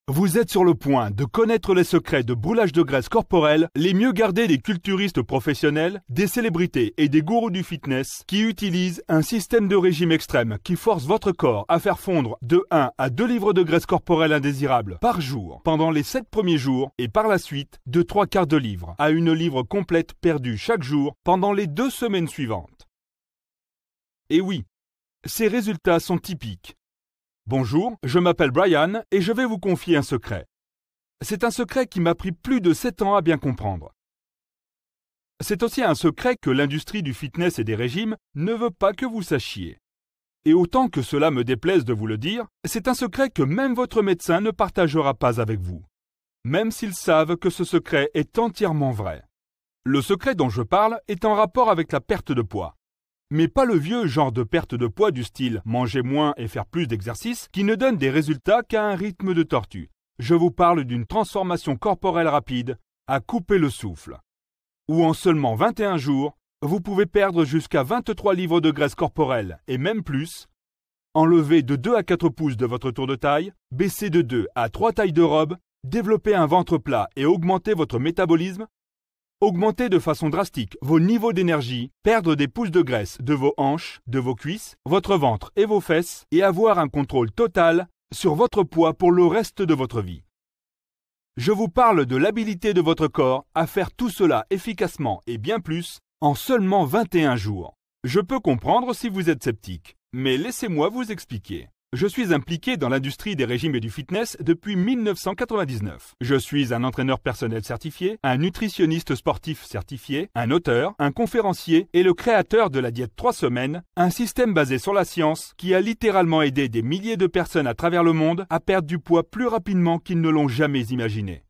Vous êtes sur le point de connaître les secrets de brûlage de graisse corporelle les mieux gardés des culturistes professionnels, des célébrités et des gourous du fitness qui utilisent un système de régime extrême qui force votre corps à faire fondre de 1 à 2 livres de graisse corporelle indésirable par jour pendant les 7 premiers jours et par la suite de 3/4 de livre à 1 livre complète perdue chaque jour pendant les 2 semaines suivantes. Et oui, ces résultats sont typiques. Bonjour, je m'appelle Brian et je vais vous confier un secret. C'est un secret qui m'a pris plus de 7 ans à bien comprendre. C'est aussi un secret que l'industrie du fitness et des régimes ne veut pas que vous sachiez. Et autant que cela me déplaise de vous le dire, c'est un secret que même votre médecin ne partagera pas avec vous, même s'ils savent que ce secret est entièrement vrai. Le secret dont je parle est en rapport avec la perte de poids. Mais pas le vieux genre de perte de poids du style manger moins et faire plus d'exercices qui ne donne des résultats qu'à un rythme de tortue. Je vous parle d'une transformation corporelle rapide à couper le souffle. Où en seulement 21 jours, vous pouvez perdre jusqu'à 23 livres de graisse corporelle et même plus, enlever de 2 à 4 pouces de votre tour de taille, baisser de 2 à 3 tailles de robe, développer un ventre plat et augmenter votre métabolisme, augmenter de façon drastique vos niveaux d'énergie, perdre des pouces de graisse de vos hanches, de vos cuisses, votre ventre et vos fesses et avoir un contrôle total sur votre poids pour le reste de votre vie. Je vous parle de l'habilité de votre corps à faire tout cela efficacement et bien plus en seulement 21 jours. Je peux comprendre si vous êtes sceptique, mais laissez-moi vous expliquer. Je suis impliqué dans l'industrie des régimes et du fitness depuis 1999. Je suis un entraîneur personnel certifié, un nutritionniste sportif certifié, un auteur, un conférencier et le créateur de la diète 3 semaines, un système basé sur la science qui a littéralement aidé des milliers de personnes à travers le monde à perdre du poids plus rapidement qu'ils ne l'ont jamais imaginé.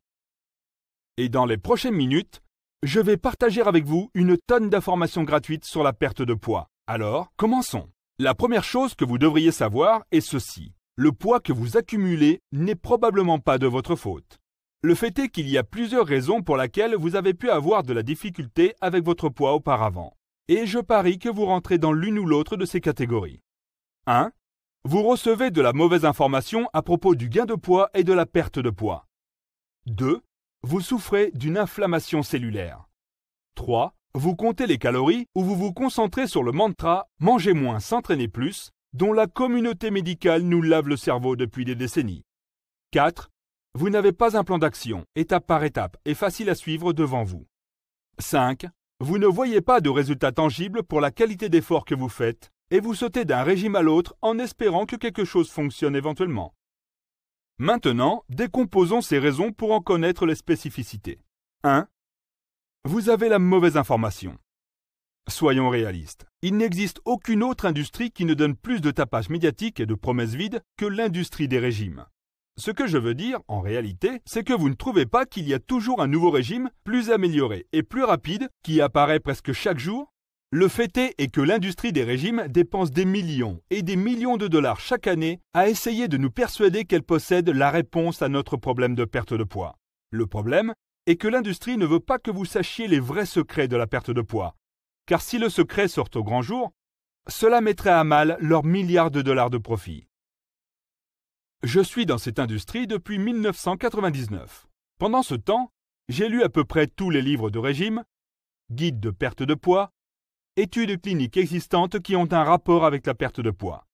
Et dans les prochaines minutes, je vais partager avec vous une tonne d'informations gratuites sur la perte de poids. Alors, commençons. La première chose que vous devriez savoir est ceci. Le poids que vous accumulez n'est probablement pas de votre faute. Le fait est qu'il y a plusieurs raisons pour lesquelles vous avez pu avoir de la difficulté avec votre poids auparavant. Et je parie que vous rentrez dans l'une ou l'autre de ces catégories. 1. Vous recevez de la mauvaise information à propos du gain de poids et de la perte de poids. 2. Vous souffrez d'une inflammation cellulaire. 3. Vous comptez les calories ou vous vous concentrez sur le mantra « Mangez moins, s'entraîner plus » dont la communauté médicale nous lave le cerveau depuis des décennies. 4. Vous n'avez pas un plan d'action, étape par étape et facile à suivre devant vous. 5. Vous ne voyez pas de résultats tangibles pour la qualité d'effort que vous faites et vous sautez d'un régime à l'autre en espérant que quelque chose fonctionne éventuellement. Maintenant, décomposons ces raisons pour en connaître les spécificités. 1. Vous avez la mauvaise information. Soyons réalistes. Il n'existe aucune autre industrie qui ne donne plus de tapage médiatique et de promesses vides que l'industrie des régimes. Ce que je veux dire, en réalité, c'est que vous ne trouvez pas qu'il y a toujours un nouveau régime plus amélioré et plus rapide qui apparaît presque chaque jour? Le fait est que l'industrie des régimes dépense des millions et des millions de dollars chaque année à essayer de nous persuader qu'elle possède la réponse à notre problème de perte de poids. Le problème est que l'industrie ne veut pas que vous sachiez les vrais secrets de la perte de poids. Car si le secret sort au grand jour, cela mettrait à mal leurs milliards de dollars de profit. Je suis dans cette industrie depuis 1999. Pendant ce temps, j'ai lu à peu près tous les livres de régime, guides de perte de poids, études cliniques existantes qui ont un rapport avec la perte de poids.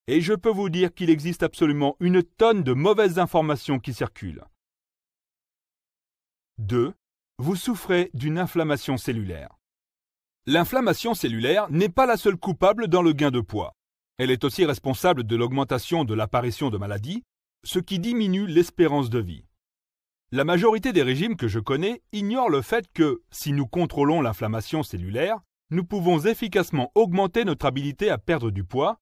Et je peux vous dire qu'il existe absolument une tonne de mauvaises informations qui circulent. 2. Vous souffrez d'une inflammation cellulaire. L'inflammation cellulaire n'est pas la seule coupable dans le gain de poids. Elle est aussi responsable de l'augmentation de l'apparition de maladies, ce qui diminue l'espérance de vie. La majorité des régimes que je connais ignorent le fait que, si nous contrôlons l'inflammation cellulaire, nous pouvons efficacement augmenter notre habilité à perdre du poids,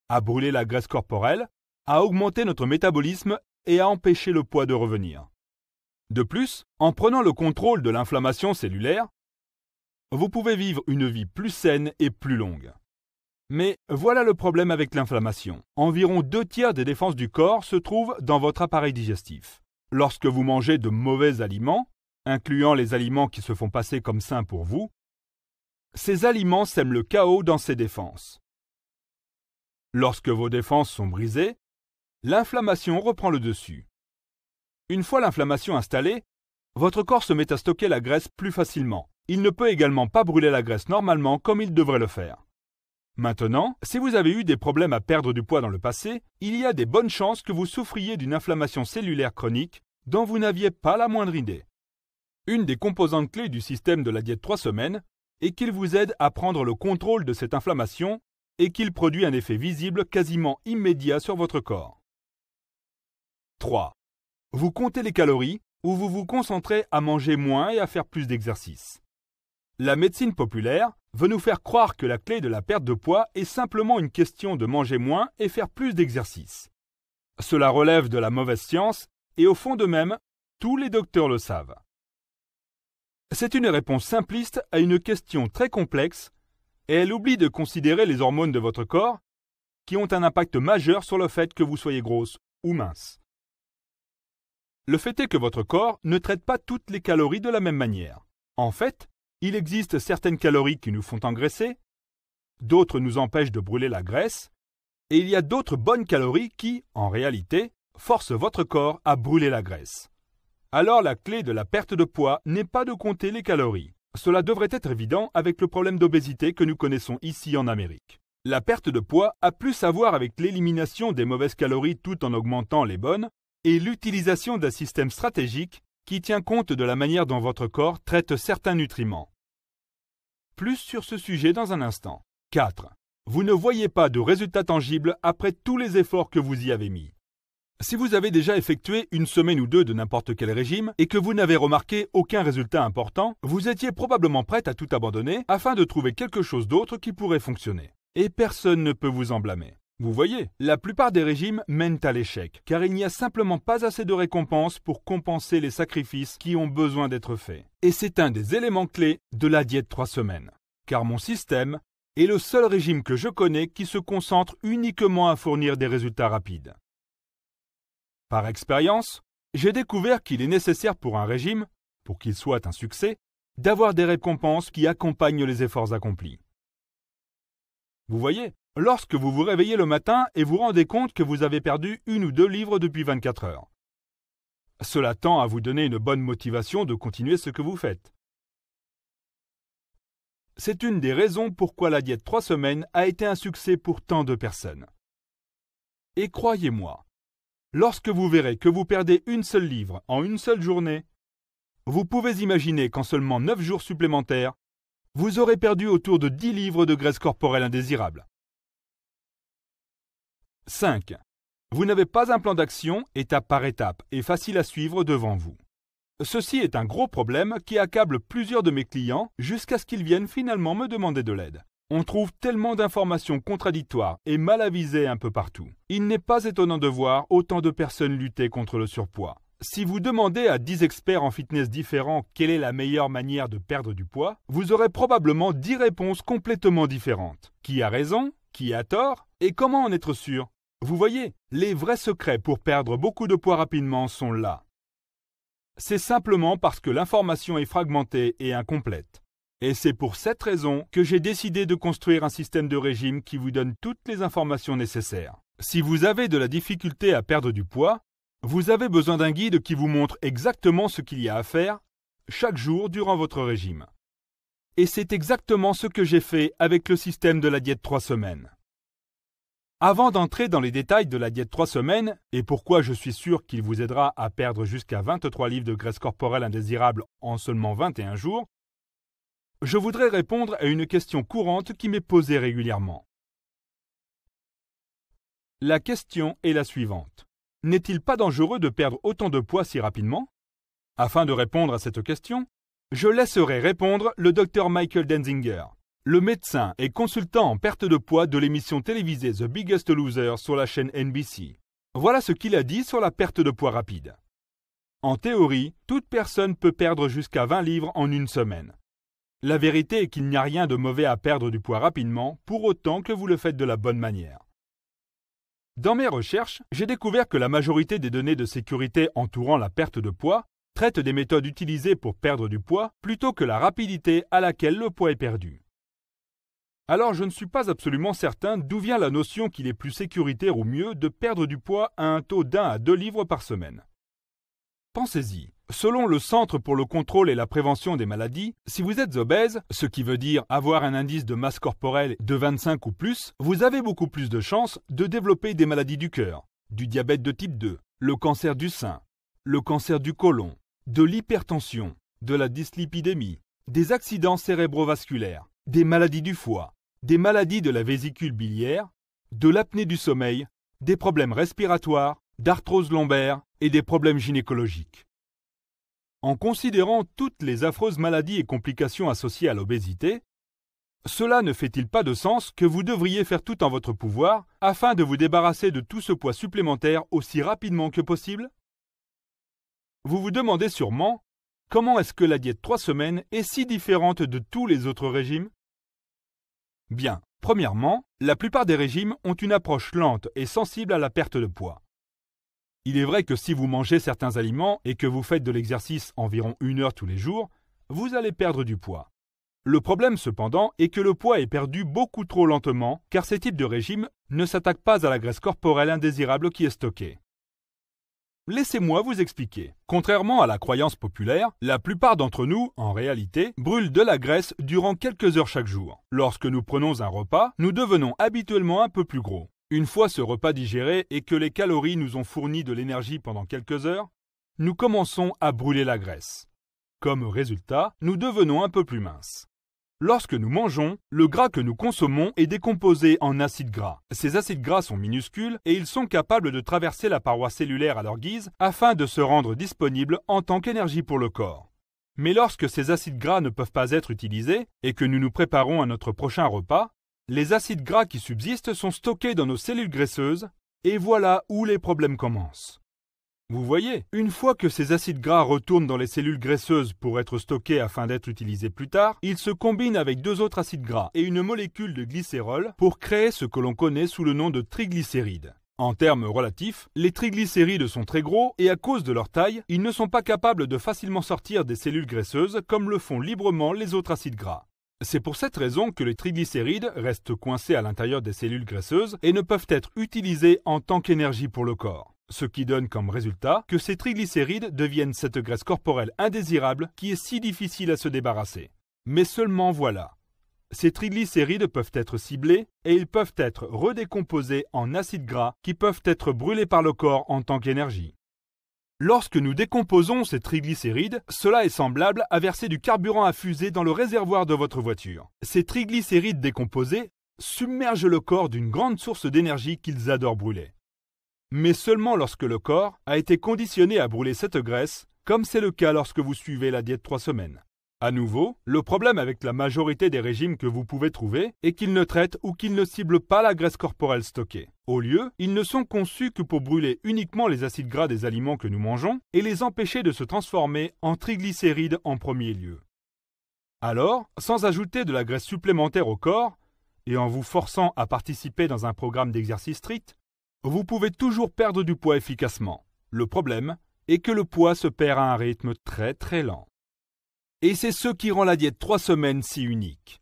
à brûler la graisse corporelle, à augmenter notre métabolisme et à empêcher le poids de revenir. De plus, en prenant le contrôle de l'inflammation cellulaire, vous pouvez vivre une vie plus saine et plus longue. Mais voilà le problème avec l'inflammation. Environ 2/3 des défenses du corps se trouvent dans votre appareil digestif. Lorsque vous mangez de mauvais aliments, incluant les aliments qui se font passer comme sains pour vous, ces aliments sèment le chaos dans ces défenses. Lorsque vos défenses sont brisées, l'inflammation reprend le dessus. Une fois l'inflammation installée, votre corps se met à stocker la graisse plus facilement. Il ne peut également pas brûler la graisse normalement comme il devrait le faire. Maintenant, si vous avez eu des problèmes à perdre du poids dans le passé, il y a des bonnes chances que vous souffriez d'une inflammation cellulaire chronique dont vous n'aviez pas la moindre idée. Une des composantes clés du système de la diète 3 semaines est qu'il vous aide à prendre le contrôle de cette inflammation et qu'il produit un effet visible quasiment immédiat sur votre corps. 3. Vous comptez les calories ou vous vous concentrez à manger moins et à faire plus d'exercice. La médecine populaire veut nous faire croire que la clé de la perte de poids est simplement une question de manger moins et faire plus d'exercice. Cela relève de la mauvaise science et au fond d'eux-mêmes, tous les docteurs le savent. C'est une réponse simpliste à une question très complexe et elle oublie de considérer les hormones de votre corps qui ont un impact majeur sur le fait que vous soyez grosse ou mince. Le fait est que votre corps ne traite pas toutes les calories de la même manière. En fait, il existe certaines calories qui nous font engraisser, d'autres nous empêchent de brûler la graisse, et il y a d'autres bonnes calories qui, en réalité, forcent votre corps à brûler la graisse. Alors la clé de la perte de poids n'est pas de compter les calories. Cela devrait être évident avec le problème d'obésité que nous connaissons ici en Amérique. La perte de poids a plus à voir avec l'élimination des mauvaises calories tout en augmentant les bonnes, et l'utilisation d'un système stratégique qui tient compte de la manière dont votre corps traite certains nutriments. Plus sur ce sujet dans un instant. 4. Vous ne voyez pas de résultats tangibles après tous les efforts que vous y avez mis. Si vous avez déjà effectué une semaine ou deux de n'importe quel régime et que vous n'avez remarqué aucun résultat important, vous étiez probablement prête à tout abandonner afin de trouver quelque chose d'autre qui pourrait fonctionner. Et personne ne peut vous en blâmer. Vous voyez, la plupart des régimes mènent à l'échec, car il n'y a simplement pas assez de récompenses pour compenser les sacrifices qui ont besoin d'être faits. Et c'est un des éléments clés de la diète 3 semaines. Car mon système est le seul régime que je connais qui se concentre uniquement à fournir des résultats rapides. Par expérience, j'ai découvert qu'il est nécessaire pour un régime, pour qu'il soit un succès, d'avoir des récompenses qui accompagnent les efforts accomplis. Vous voyez, lorsque vous vous réveillez le matin et vous rendez compte que vous avez perdu 1 ou 2 livres depuis 24 heures. Cela tend à vous donner une bonne motivation de continuer ce que vous faites. C'est une des raisons pourquoi la diète 3 semaines a été un succès pour tant de personnes. Et croyez-moi, lorsque vous verrez que vous perdez 1 seule livre en 1 seule journée, vous pouvez imaginer qu'en seulement 9 jours supplémentaires, vous aurez perdu autour de 10 livres de graisse corporelle indésirable. 5. Vous n'avez pas un plan d'action étape par étape et facile à suivre devant vous. Ceci est un gros problème qui accable plusieurs de mes clients jusqu'à ce qu'ils viennent finalement me demander de l'aide. On trouve tellement d'informations contradictoires et mal avisées un peu partout. Il n'est pas étonnant de voir autant de personnes lutter contre le surpoids. Si vous demandez à 10 experts en fitness différents quelle est la meilleure manière de perdre du poids, vous aurez probablement 10 réponses complètement différentes. Qui a raison? Qui a tort? Et comment en être sûr? Vous voyez, les vrais secrets pour perdre beaucoup de poids rapidement sont là. C'est simplement parce que l'information est fragmentée et incomplète. Et c'est pour cette raison que j'ai décidé de construire un système de régime qui vous donne toutes les informations nécessaires. Si vous avez de la difficulté à perdre du poids, vous avez besoin d'un guide qui vous montre exactement ce qu'il y a à faire chaque jour durant votre régime. Et c'est exactement ce que j'ai fait avec le système de la diète 3 semaines. Avant d'entrer dans les détails de la diète 3 semaines, et pourquoi je suis sûr qu'il vous aidera à perdre jusqu'à 23 livres de graisse corporelle indésirable en seulement 21 jours, je voudrais répondre à une question courante qui m'est posée régulièrement. La question est la suivante. N'est-il pas dangereux de perdre autant de poids si rapidement? Afin de répondre à cette question, je laisserai répondre le Dr Michael Denzinger, le médecin et consultant en perte de poids de l'émission télévisée The Biggest Loser sur la chaîne NBC. Voilà ce qu'il a dit sur la perte de poids rapide. En théorie, toute personne peut perdre jusqu'à 20 livres en 1 semaine. La vérité est qu'il n'y a rien de mauvais à perdre du poids rapidement, pour autant que vous le faites de la bonne manière. Dans mes recherches, j'ai découvert que la majorité des données de sécurité entourant la perte de poids traitent des méthodes utilisées pour perdre du poids plutôt que la rapidité à laquelle le poids est perdu. Alors je ne suis pas absolument certain d'où vient la notion qu'il est plus sécuritaire ou mieux de perdre du poids à un taux d'1 à 2 livres par semaine. Pensez-y. Selon le Centre pour le contrôle et la prévention des maladies, si vous êtes obèse, ce qui veut dire avoir un indice de masse corporelle de 25 ou plus, vous avez beaucoup plus de chances de développer des maladies du cœur, du diabète de type 2, le cancer du sein, le cancer du côlon, de l'hypertension, de la dyslipidémie, des accidents cérébrovasculaires, des maladies du foie, des maladies de la vésicule biliaire, de l'apnée du sommeil, des problèmes respiratoires, d'arthrose lombaire et des problèmes gynécologiques. En considérant toutes les affreuses maladies et complications associées à l'obésité, cela ne fait-il pas de sens que vous devriez faire tout en votre pouvoir afin de vous débarrasser de tout ce poids supplémentaire aussi rapidement que possible? Vous vous demandez sûrement comment est-ce que la diète 3 semaines est si différente de tous les autres régimes? Bien, premièrement, la plupart des régimes ont une approche lente et sensible à la perte de poids. Il est vrai que si vous mangez certains aliments et que vous faites de l'exercice environ 1 heure tous les jours, vous allez perdre du poids. Le problème cependant est que le poids est perdu beaucoup trop lentement car ces types de régimes ne s'attaquent pas à la graisse corporelle indésirable qui est stockée. Laissez-moi vous expliquer. Contrairement à la croyance populaire, la plupart d'entre nous, en réalité, brûlent de la graisse durant quelques heures chaque jour. Lorsque nous prenons un repas, nous devenons habituellement un peu plus gros. Une fois ce repas digéré et que les calories nous ont fourni de l'énergie pendant quelques heures, nous commençons à brûler la graisse. Comme résultat, nous devenons un peu plus minces. Lorsque nous mangeons, le gras que nous consommons est décomposé en acides gras. Ces acides gras sont minuscules et ils sont capables de traverser la paroi cellulaire à leur guise afin de se rendre disponibles en tant qu'énergie pour le corps. Mais lorsque ces acides gras ne peuvent pas être utilisés et que nous nous préparons à notre prochain repas, les acides gras qui subsistent sont stockés dans nos cellules graisseuses et voilà où les problèmes commencent. Vous voyez, une fois que ces acides gras retournent dans les cellules graisseuses pour être stockés afin d'être utilisés plus tard, ils se combinent avec 2 autres acides gras et une molécule de glycérol pour créer ce que l'on connaît sous le nom de triglycérides. En termes relatifs, les triglycérides sont très gros et à cause de leur taille, ils ne sont pas capables de facilement sortir des cellules graisseuses comme le font librement les autres acides gras. C'est pour cette raison que les triglycérides restent coincés à l'intérieur des cellules graisseuses et ne peuvent être utilisés en tant qu'énergie pour le corps. Ce qui donne comme résultat que ces triglycérides deviennent cette graisse corporelle indésirable qui est si difficile à se débarrasser. Mais seulement voilà. Ces triglycérides peuvent être ciblés et ils peuvent être redécomposés en acides gras qui peuvent être brûlés par le corps en tant qu'énergie. Lorsque nous décomposons ces triglycérides, cela est semblable à verser du carburant à fusée dans le réservoir de votre voiture. Ces triglycérides décomposés submergent le corps d'une grande source d'énergie qu'ils adorent brûler. Mais seulement lorsque le corps a été conditionné à brûler cette graisse, comme c'est le cas lorsque vous suivez la diète 3 semaines. À nouveau, le problème avec la majorité des régimes que vous pouvez trouver est qu'ils ne traitent ou qu'ils ne ciblent pas la graisse corporelle stockée. Au lieu, ils ne sont conçus que pour brûler uniquement les acides gras des aliments que nous mangeons et les empêcher de se transformer en triglycérides en premier lieu. Alors, sans ajouter de la graisse supplémentaire au corps, et en vous forçant à participer dans un programme d'exercice strict, vous pouvez toujours perdre du poids efficacement. Le problème est que le poids se perd à un rythme très très lent. Et c'est ce qui rend la diète 3 semaines si unique.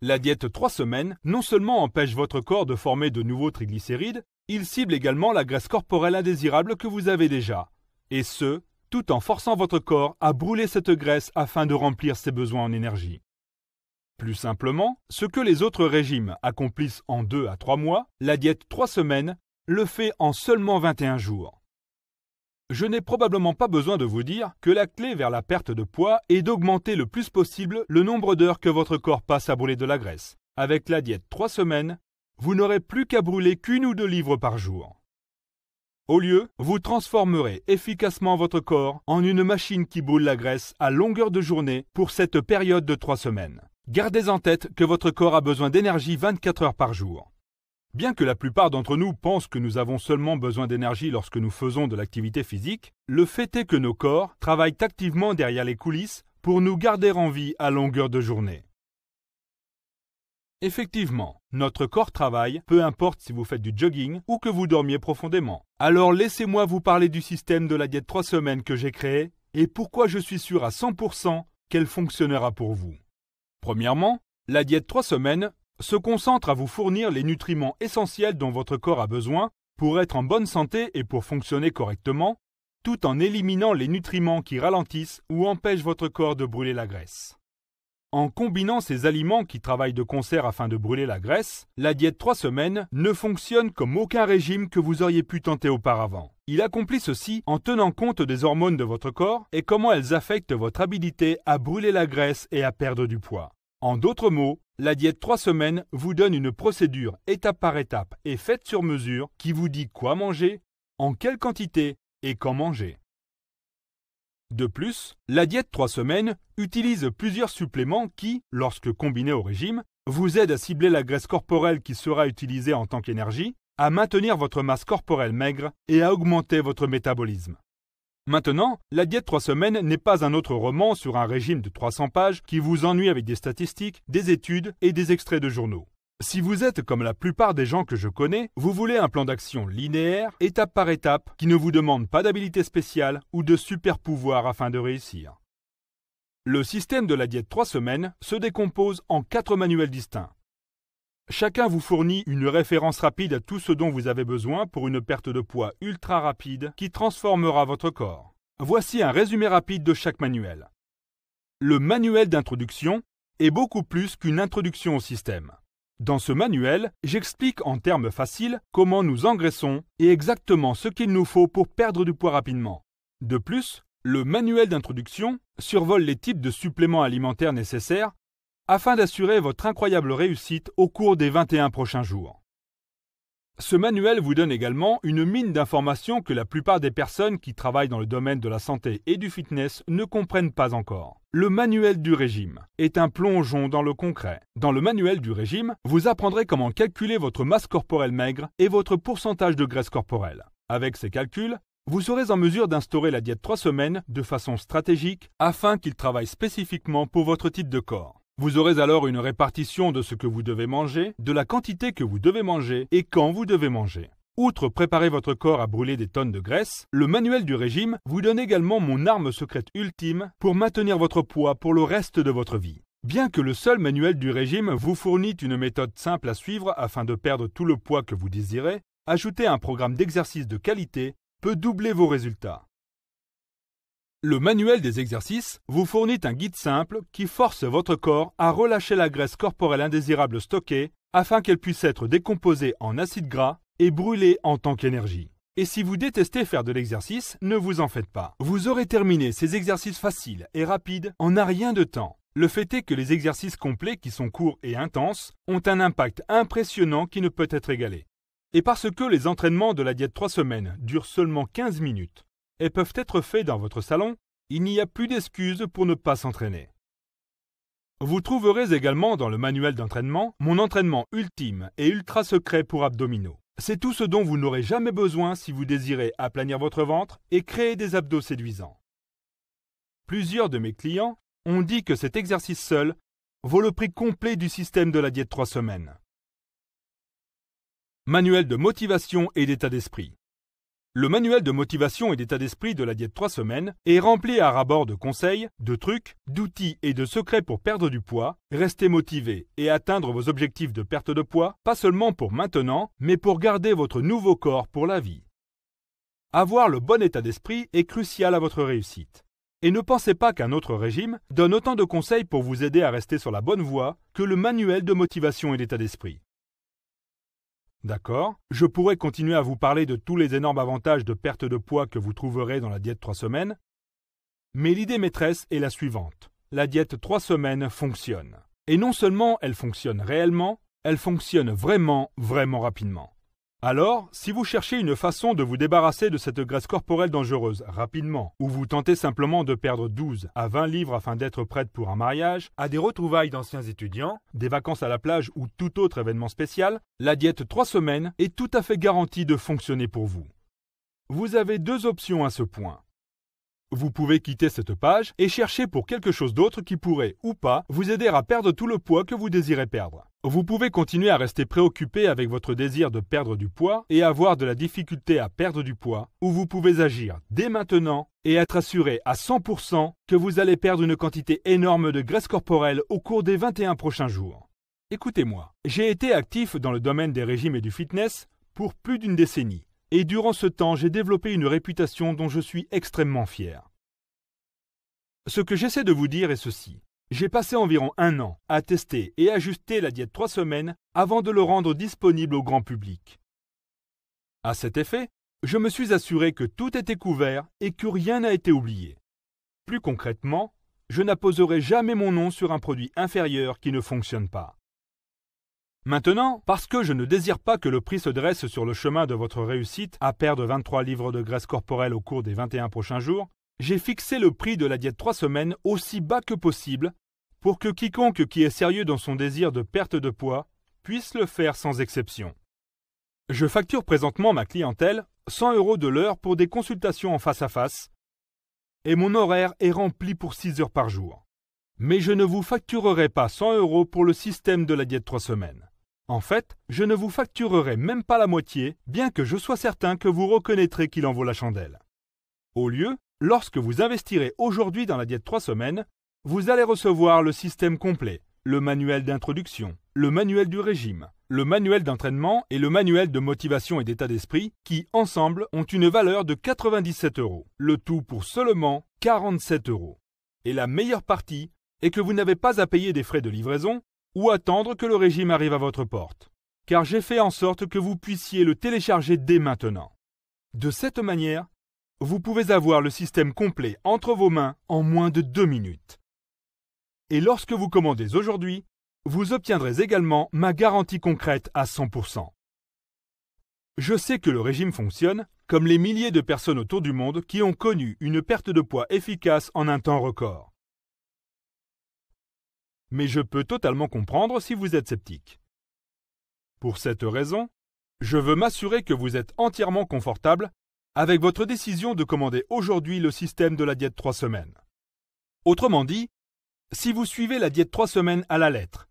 La diète 3 semaines non seulement empêche votre corps de former de nouveaux triglycérides, il cible également la graisse corporelle indésirable que vous avez déjà. Et ce, tout en forçant votre corps à brûler cette graisse afin de remplir ses besoins en énergie. Plus simplement, ce que les autres régimes accomplissent en 2 à 3 mois, la diète 3 semaines le fait en seulement 21 jours. Je n'ai probablement pas besoin de vous dire que la clé vers la perte de poids est d'augmenter le plus possible le nombre d'heures que votre corps passe à brûler de la graisse. Avec la diète 3 semaines, vous n'aurez plus qu'à brûler qu'1 ou 2 livres par jour. Au lieu, vous transformerez efficacement votre corps en une machine qui brûle la graisse à longueur de journée pour cette période de 3 semaines. Gardez en tête que votre corps a besoin d'énergie 24 heures par jour. Bien que la plupart d'entre nous pensent que nous avons seulement besoin d'énergie lorsque nous faisons de l'activité physique, le fait est que nos corps travaillent activement derrière les coulisses pour nous garder en vie à longueur de journée. Effectivement, notre corps travaille, peu importe si vous faites du jogging ou que vous dormiez profondément. Alors laissez-moi vous parler du système de la diète 3 semaines que j'ai créé et pourquoi je suis sûr à 100% qu'elle fonctionnera pour vous. Premièrement, La diète 3 semaines se concentre à vous fournir les nutriments essentiels dont votre corps a besoin pour être en bonne santé et pour fonctionner correctement, tout en éliminant les nutriments qui ralentissent ou empêchent votre corps de brûler la graisse. En combinant ces aliments qui travaillent de concert afin de brûler la graisse, la diète 3 semaines ne fonctionne comme aucun régime que vous auriez pu tenter auparavant. Il accomplit ceci en tenant compte des hormones de votre corps et comment elles affectent votre habilité à brûler la graisse et à perdre du poids. En d'autres mots, la diète 3 semaines vous donne une procédure étape par étape et faite sur mesure qui vous dit quoi manger, en quelle quantité et quand manger. De plus, la diète 3 semaines utilise plusieurs suppléments qui, lorsque combinés au régime, vous aident à cibler la graisse corporelle qui sera utilisée en tant qu'énergie, à maintenir votre masse corporelle maigre et à augmenter votre métabolisme. Maintenant, la diète 3 semaines n'est pas un autre roman sur un régime de 300 pages qui vous ennuie avec des statistiques, des études et des extraits de journaux. Si vous êtes comme la plupart des gens que je connais, vous voulez un plan d'action linéaire, étape par étape, qui ne vous demande pas d'habilité spéciale ou de super pouvoir afin de réussir. Le système de la diète 3 semaines se décompose en 4 manuels distincts. Chacun vous fournit une référence rapide à tout ce dont vous avez besoin pour une perte de poids ultra rapide qui transformera votre corps. Voici un résumé rapide de chaque manuel. Le manuel d'introduction est beaucoup plus qu'une introduction au système. Dans ce manuel, j'explique en termes faciles comment nous engraissons et exactement ce qu'il nous faut pour perdre du poids rapidement. De plus, le manuel d'introduction survole les types de suppléments alimentaires nécessaires afin d'assurer votre incroyable réussite au cours des 21 prochains jours. Ce manuel vous donne également une mine d'informations que la plupart des personnes qui travaillent dans le domaine de la santé et du fitness ne comprennent pas encore. Le manuel du régime est un plongeon dans le concret. Dans le manuel du régime, vous apprendrez comment calculer votre masse corporelle maigre et votre pourcentage de graisse corporelle. Avec ces calculs, vous serez en mesure d'instaurer la diète 3 semaines de façon stratégique afin qu'il travaille spécifiquement pour votre type de corps. Vous aurez alors une répartition de ce que vous devez manger, de la quantité que vous devez manger et quand vous devez manger. Outre préparer votre corps à brûler des tonnes de graisse, le manuel du régime vous donne également mon arme secrète ultime pour maintenir votre poids pour le reste de votre vie. Bien que le seul manuel du régime vous fournit une méthode simple à suivre afin de perdre tout le poids que vous désirez, ajouter un programme d'exercice de qualité peut doubler vos résultats. Le manuel des exercices vous fournit un guide simple qui force votre corps à relâcher la graisse corporelle indésirable stockée afin qu'elle puisse être décomposée en acides gras et brûlée en tant qu'énergie. Et si vous détestez faire de l'exercice, ne vous en faites pas. Vous aurez terminé ces exercices faciles et rapides en un rien de temps. Le fait est que les exercices complets qui sont courts et intenses ont un impact impressionnant qui ne peut être égalé. Et parce que les entraînements de la diète 3 semaines durent seulement 15 minutes, et peuvent être faits dans votre salon, il n'y a plus d'excuses pour ne pas s'entraîner. Vous trouverez également dans le manuel d'entraînement mon entraînement ultime et ultra secret pour abdominaux. C'est tout ce dont vous n'aurez jamais besoin si vous désirez aplanir votre ventre et créer des abdos séduisants. Plusieurs de mes clients ont dit que cet exercice seul vaut le prix complet du système de la diète 3 semaines. Manuel de motivation et d'état d'esprit. Le manuel de motivation et d'état d'esprit de la diète 3 semaines est rempli à ras-bord de conseils, de trucs, d'outils et de secrets pour perdre du poids, rester motivé et atteindre vos objectifs de perte de poids, pas seulement pour maintenant, mais pour garder votre nouveau corps pour la vie. Avoir le bon état d'esprit est crucial à votre réussite. Et ne pensez pas qu'un autre régime donne autant de conseils pour vous aider à rester sur la bonne voie que le manuel de motivation et d'état d'esprit. D'accord, je pourrais continuer à vous parler de tous les énormes avantages de perte de poids que vous trouverez dans la diète 3 semaines, mais l'idée maîtresse est la suivante. La diète 3 semaines fonctionne. Et non seulement elle fonctionne réellement, elle fonctionne vraiment, vraiment rapidement. Alors, si vous cherchez une façon de vous débarrasser de cette graisse corporelle dangereuse rapidement, ou vous tentez simplement de perdre 12 à 20 livres afin d'être prête pour un mariage, à des retrouvailles d'anciens étudiants, des vacances à la plage ou tout autre événement spécial, la diète 3 semaines est tout à fait garantie de fonctionner pour vous. Vous avez deux options à ce point. Vous pouvez quitter cette page et chercher pour quelque chose d'autre qui pourrait, ou pas, vous aider à perdre tout le poids que vous désirez perdre. Vous pouvez continuer à rester préoccupé avec votre désir de perdre du poids et avoir de la difficulté à perdre du poids, ou vous pouvez agir dès maintenant et être assuré à 100% que vous allez perdre une quantité énorme de graisse corporelle au cours des 21 prochains jours. Écoutez-moi, j'ai été actif dans le domaine des régimes et du fitness pour plus d'une décennie. Et durant ce temps, j'ai développé une réputation dont je suis extrêmement fier. Ce que j'essaie de vous dire est ceci. J'ai passé environ 1 an à tester et ajuster la diète 3 semaines avant de le rendre disponible au grand public. À cet effet, je me suis assuré que tout était couvert et que rien n'a été oublié. Plus concrètement, je n'apposerai jamais mon nom sur un produit inférieur qui ne fonctionne pas. Maintenant, parce que je ne désire pas que le prix se dresse sur le chemin de votre réussite à perdre 23 livres de graisse corporelle au cours des 21 prochains jours, j'ai fixé le prix de la diète 3 semaines aussi bas que possible pour que quiconque qui est sérieux dans son désir de perte de poids puisse le faire sans exception. Je facture présentement ma clientèle 100 € de l'heure pour des consultations en face à face et mon horaire est rempli pour 6 heures par jour. Mais je ne vous facturerai pas 100 € pour le système de la diète 3 semaines. En fait, je ne vous facturerai même pas la moitié, bien que je sois certain que vous reconnaîtrez qu'il en vaut la chandelle. Au lieu, lorsque vous investirez aujourd'hui dans la diète 3 semaines, vous allez recevoir le système complet, le manuel d'introduction, le manuel du régime, le manuel d'entraînement et le manuel de motivation et d'état d'esprit qui, ensemble, ont une valeur de 97 €, le tout pour seulement 47 €. Et la meilleure partie est que vous n'avez pas à payer des frais de livraison ou attendre que le régime arrive à votre porte, car j'ai fait en sorte que vous puissiez le télécharger dès maintenant. De cette manière, vous pouvez avoir le système complet entre vos mains en moins de 2 minutes. Et lorsque vous commandez aujourd'hui, vous obtiendrez également ma garantie concrète à 100%. Je sais que le régime fonctionne, comme les milliers de personnes autour du monde qui ont connu une perte de poids efficace en un temps record. Mais je peux totalement comprendre si vous êtes sceptique. Pour cette raison, je veux m'assurer que vous êtes entièrement confortable avec votre décision de commander aujourd'hui le système de la diète 3 semaines. Autrement dit, si vous suivez la diète 3 semaines à la lettre,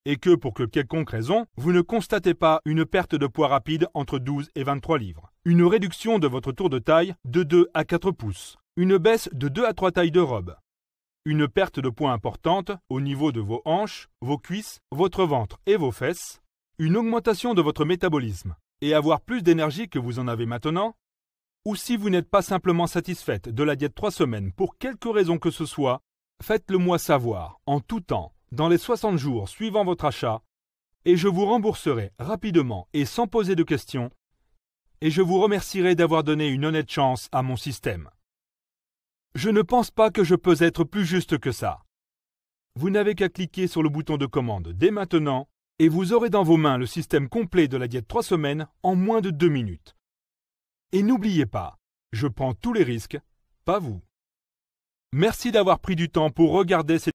et que pour quelconque raison, vous ne constatez pas une perte de poids rapide entre 12 et 23 livres, une réduction de votre tour de taille de 2 à 4 pouces, une baisse de 2 à 3 tailles de robe, une perte de poids importante au niveau de vos hanches, vos cuisses, votre ventre et vos fesses, une augmentation de votre métabolisme et avoir plus d'énergie que vous en avez maintenant, ou si vous n'êtes pas simplement satisfaite de la diète 3 semaines pour quelque raison que ce soit, faites-le moi savoir en tout temps dans les 60 jours suivant votre achat et je vous rembourserai rapidement et sans poser de questions et je vous remercierai d'avoir donné une honnête chance à mon système. Je ne pense pas que je peux être plus juste que ça. Vous n'avez qu'à cliquer sur le bouton de commande dès maintenant et vous aurez dans vos mains le système complet de la diète 3 semaines en moins de 2 minutes. Et n'oubliez pas, je prends tous les risques, pas vous. Merci d'avoir pris du temps pour regarder cette